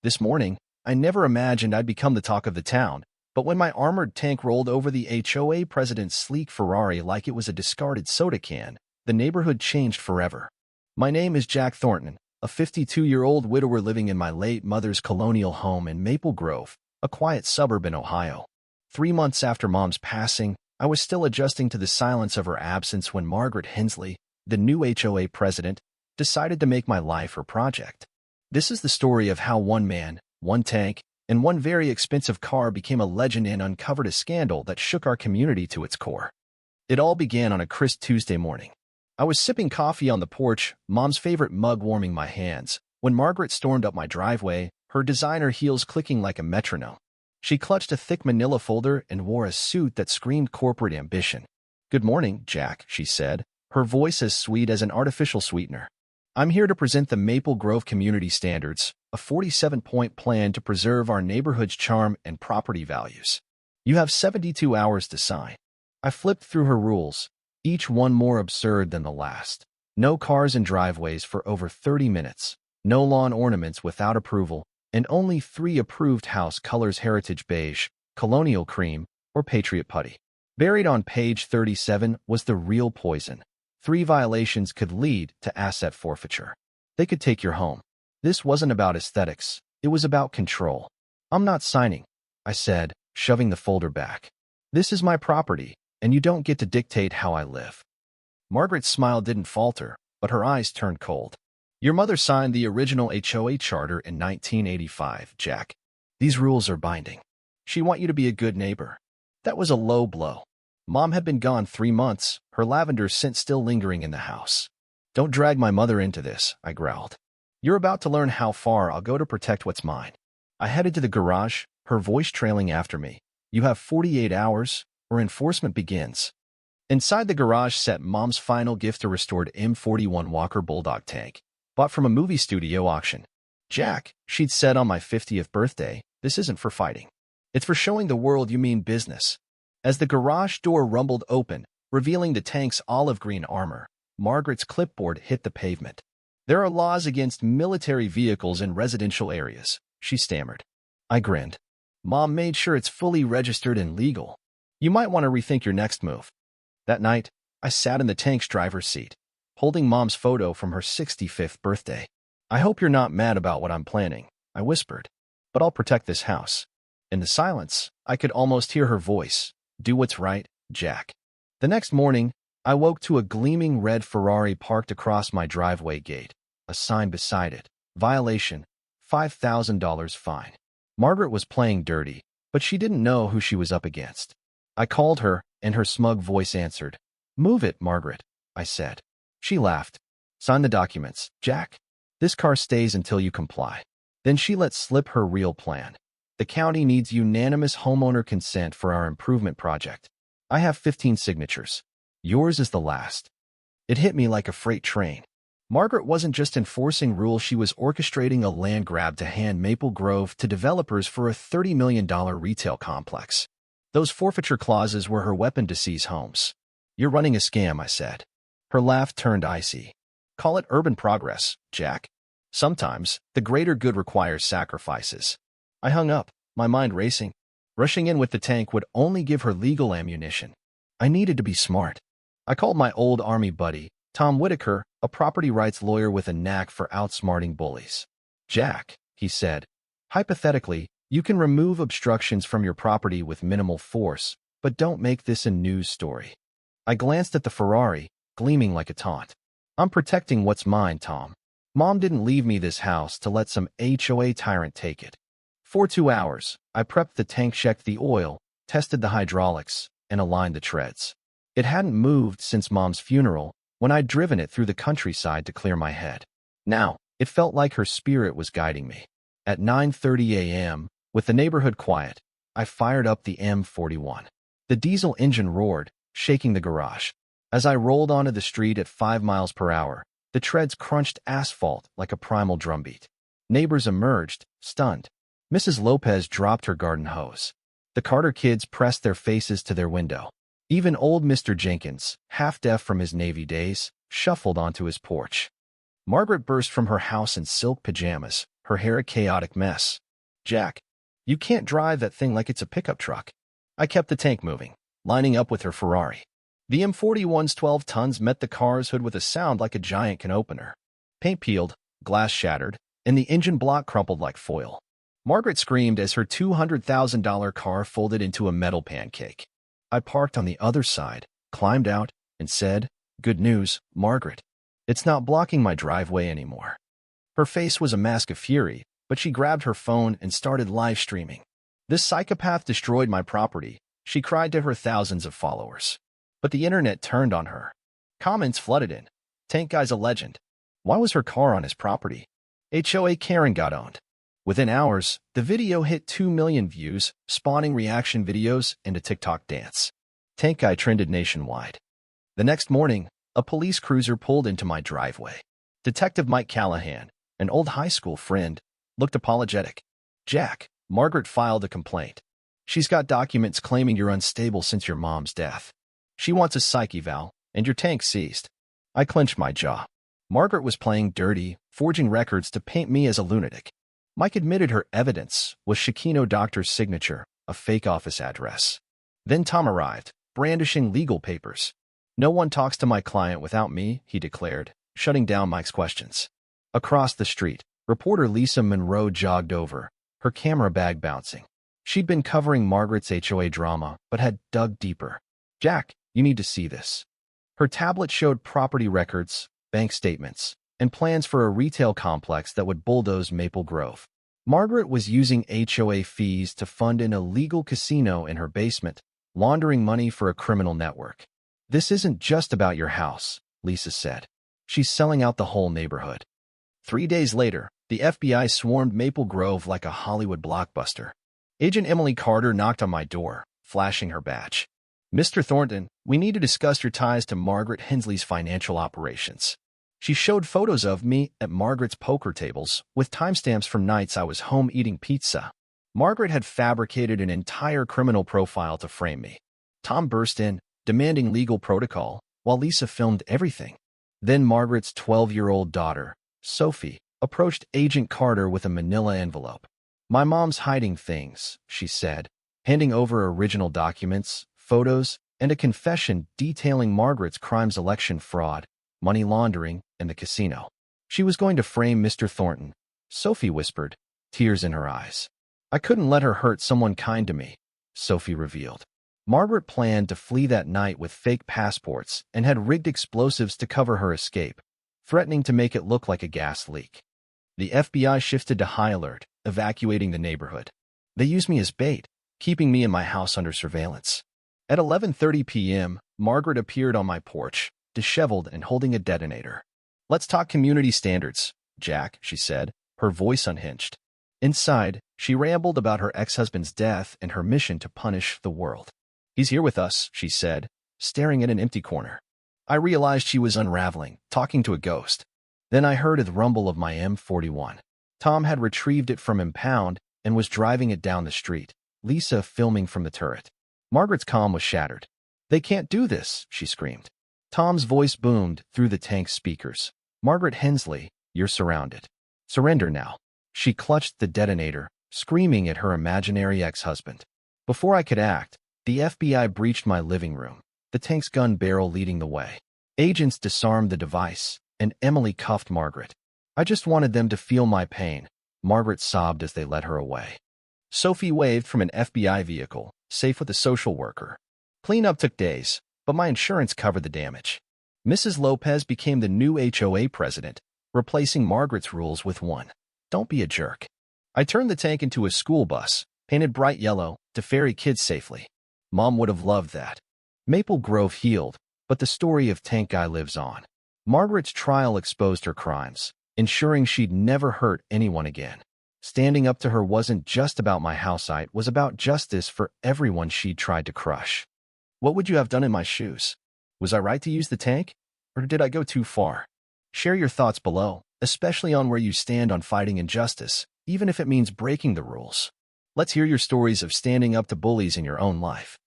This morning, I never imagined I'd become the talk of the town, but when my armored tank rolled over the HOA president's sleek Ferrari like it was a discarded soda can, the neighborhood changed forever. My name is Jack Thornton, a 52-year-old widower living in my late mother's colonial home in Maple Grove, a quiet suburb in Ohio. 3 months after Mom's passing, I was still adjusting to the silence of her absence when Margaret Hensley, the new HOA president, decided to make my life her project. This is the story of how one man, one tank, and one very expensive car became a legend and uncovered a scandal that shook our community to its core. It all began on a crisp Tuesday morning. I was sipping coffee on the porch, Mom's favorite mug warming my hands, when Margaret stormed up my driveway, her designer heels clicking like a metronome. She clutched a thick manila folder and wore a suit that screamed corporate ambition. "Good morning, Jack," she said, her voice as sweet as an artificial sweetener. "I'm here to present the Maple Grove Community Standards, a 47-point plan to preserve our neighborhood's charm and property values. You have 72 hours to sign." I flipped through her rules, each one more absurd than the last. No cars in driveways for over 30 minutes, no lawn ornaments without approval, and only 3 approved house colors: heritage beige, colonial cream, or patriot putty. Buried on page 37 was the real poison. 3 violations could lead to asset forfeiture. They could take your home. This wasn't about aesthetics. It was about control. "I'm not signing," I said, shoving the folder back. "This is my property, and you don't get to dictate how I live." Margaret's smile didn't falter, but her eyes turned cold. "Your mother signed the original HOA charter in 1985, Jack. These rules are binding. She wants you to be a good neighbor." That was a low blow. Mom had been gone 3 months, her lavender scent still lingering in the house. "Don't drag my mother into this," I growled. "You're about to learn how far I'll go to protect what's mine." I headed to the garage, her voice trailing after me. "You have 48 hours, or enforcement begins." Inside the garage sat Mom's final gift, a restored M41 Walker Bulldog tank, bought from a movie studio auction. "Jack," she'd said on my 50th birthday, "this isn't for fighting. It's for showing the world you mean business." As the garage door rumbled open, revealing the tank's olive green armor, Margaret's clipboard hit the pavement. "There are laws against military vehicles in residential areas," she stammered. I grinned. "Mom made sure it's fully registered and legal. You might want to rethink your next move." That night, I sat in the tank's driver's seat, holding Mom's photo from her 65th birthday. "I hope you're not mad about what I'm planning," I whispered, "but I'll protect this house." In the silence, I could almost hear her voice. "Do what's right, Jack." The next morning, I woke to a gleaming red Ferrari parked across my driveway gate, a sign beside it: "Violation, $5,000 fine." Margaret was playing dirty, but she didn't know who she was up against. I called her, and her smug voice answered. "Move it, Margaret," I said. She laughed. "Sign the documents, Jack. This car stays until you comply." Then she let slip her real plan. "The county needs unanimous homeowner consent for our improvement project. I have 15 signatures. Yours is the last." It hit me like a freight train. Margaret wasn't just enforcing rules, she was orchestrating a land grab to hand Maple Grove to developers for a $30 million retail complex. Those forfeiture clauses were her weapon to seize homes. "You're running a scam," I said. Her laugh turned icy. "Call it urban progress, Jack. Sometimes, the greater good requires sacrifices." I hung up, my mind racing. Rushing in with the tank would only give her legal ammunition. I needed to be smart. I called my old Army buddy, Tom Whitaker, a property rights lawyer with a knack for outsmarting bullies. "Jack," he said, "hypothetically, you can remove obstructions from your property with minimal force, but don't make this a news story." I glanced at the Ferrari, gleaming like a taunt. "I'm protecting what's mine, Tom. Mom didn't leave me this house to let some HOA tyrant take it." For 2 hours, I prepped the tank, checked the oil, tested the hydraulics, and aligned the treads. It hadn't moved since Mom's funeral, when I'd driven it through the countryside to clear my head. Now, it felt like her spirit was guiding me. At 9:30 a.m., with the neighborhood quiet, I fired up the M41. The diesel engine roared, shaking the garage. As I rolled onto the street at 5 miles per hour, the treads crunched asphalt like a primal drumbeat. Neighbors emerged, stunned. Mrs. Lopez dropped her garden hose. The Carter kids pressed their faces to their window. Even old Mr. Jenkins, half-deaf from his Navy days, shuffled onto his porch. Margaret burst from her house in silk pajamas, her hair a chaotic mess. "Jack, you can't drive that thing like it's a pickup truck." I kept the tank moving, lining up with her Ferrari. The M41's 12 tons met the car's hood with a sound like a giant can opener. Paint peeled, glass shattered, and the engine block crumpled like foil. Margaret screamed as her $200,000 car folded into a metal pancake. I parked on the other side, climbed out, and said, "Good news, Margaret. It's not blocking my driveway anymore." Her face was a mask of fury, but she grabbed her phone and started live streaming. "This psychopath destroyed my property," she cried to her thousands of followers. But the internet turned on her. Comments flooded in. "Tank Guy's a legend. Why was her car on his property?" HOA Karen got owned. Within hours, the video hit 2 million views, spawning reaction videos and a TikTok dance. Tank Guy trended nationwide. The next morning, a police cruiser pulled into my driveway. Detective Mike Callahan, an old high school friend, looked apologetic. "Jack, Margaret filed a complaint. She's got documents claiming you're unstable since your mom's death. She wants a psych eval, and your tank seized." I clenched my jaw. Margaret was playing dirty, forging records to paint me as a lunatic. Mike admitted her evidence was Shakino Doctor's signature, a fake office address. Then Tom arrived, brandishing legal papers. "No one talks to my client without me," he declared, shutting down Mike's questions. Across the street, reporter Lisa Monroe jogged over, her camera bag bouncing. She'd been covering Margaret's HOA drama, but had dug deeper. "Jack, you need to see this." Her tablet showed property records, bank statements, and plans for a retail complex that would bulldoze Maple Grove. Margaret was using HOA fees to fund an illegal casino in her basement, laundering money for a criminal network. "This isn't just about your house," Lisa said. "She's selling out the whole neighborhood." 3 days later, the FBI swarmed Maple Grove like a Hollywood blockbuster. Agent Emily Carter knocked on my door, flashing her badge. "Mr. Thornton, we need to discuss your ties to Margaret Hensley's financial operations." She showed photos of me at Margaret's poker tables with timestamps from nights I was home eating pizza. Margaret had fabricated an entire criminal profile to frame me. Tom burst in, demanding legal protocol, while Lisa filmed everything. Then Margaret's 12-year-old daughter, Sophie, approached Agent Carter with a manila envelope. "My mom's hiding things," she said, handing over original documents, photos, and a confession detailing Margaret's crimes: election fraud, money laundering, and the casino. "She was going to frame Mr. Thornton," Sophie whispered, tears in her eyes. "I couldn't let her hurt someone kind to me," Sophie revealed. Margaret planned to flee that night with fake passports and had rigged explosives to cover her escape, threatening to make it look like a gas leak. The FBI shifted to high alert, evacuating the neighborhood. They used me as bait, keeping me in my house under surveillance. At 11:30 p.m., Margaret appeared on my porch, disheveled and holding a detonator. "Let's talk community standards, Jack," she said, her voice unhinged. Inside, she rambled about her ex-husband's death and her mission to punish the world. "He's here with us," she said, staring at an empty corner. I realized she was unraveling, talking to a ghost. Then I heard the rumble of my M41. Tom had retrieved it from impound and was driving it down the street, Lisa filming from the turret. Margaret's calm was shattered. "They can't do this," she screamed. Tom's voice boomed through the tank's speakers. "Margaret Hensley, you're surrounded. Surrender now." She clutched the detonator, screaming at her imaginary ex-husband. Before I could act, the FBI breached my living room, the tank's gun barrel leading the way. Agents disarmed the device, and Emily cuffed Margaret. "I just wanted them to feel my pain," Margaret sobbed as they led her away. Sophie waved from an FBI vehicle, safe with a social worker. Cleanup took days, but my insurance covered the damage. Mrs. Lopez became the new HOA president, replacing Margaret's rules with one: "Don't be a jerk." I turned the tank into a school bus, painted bright yellow, to ferry kids safely. Mom would have loved that. Maple Grove healed, but the story of Tank Guy lives on. Margaret's trial exposed her crimes, ensuring she'd never hurt anyone again. Standing up to her wasn't just about my house, it was about justice for everyone she'd tried to crush. What would you have done in my shoes? Was I right to use the tank? Or did I go too far? Share your thoughts below, especially on where you stand on fighting injustice, even if it means breaking the rules. Let's hear your stories of standing up to bullies in your own life.